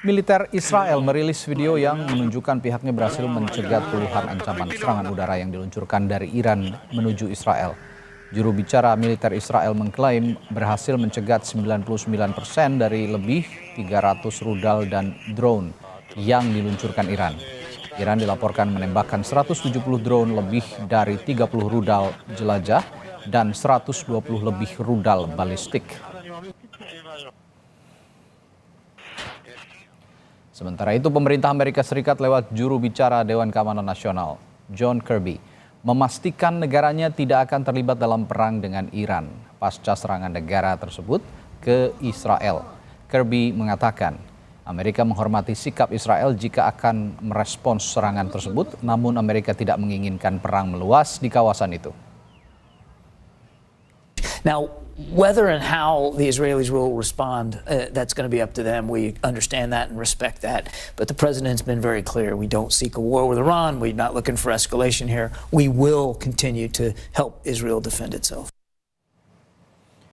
Militer Israel merilis video yang menunjukkan pihaknya berhasil mencegat puluhan ancaman serangan udara yang diluncurkan dari Iran menuju Israel. Juru bicara militer Israel mengklaim berhasil mencegat 99% dari lebih 300 rudal dan drone yang diluncurkan Iran. Iran dilaporkan menembakkan 170 drone, lebih dari 30 rudal jelajah, dan 120 lebih rudal balistik. Sementara itu, pemerintah Amerika Serikat lewat juru bicara Dewan Keamanan Nasional, John Kirby, memastikan negaranya tidak akan terlibat dalam perang dengan Iran pasca serangan negara tersebut ke Israel. Kirby mengatakan, Amerika menghormati sikap Israel jika akan merespons serangan tersebut, namun Amerika tidak menginginkan perang meluas di kawasan itu. Now, whether and how the Israelis will respond, that's going to be up to them. We understand that and respect that. But the president's been very clear. We don't seek a war with Iran. We're not looking for escalation here. We will continue to help Israel defend itself.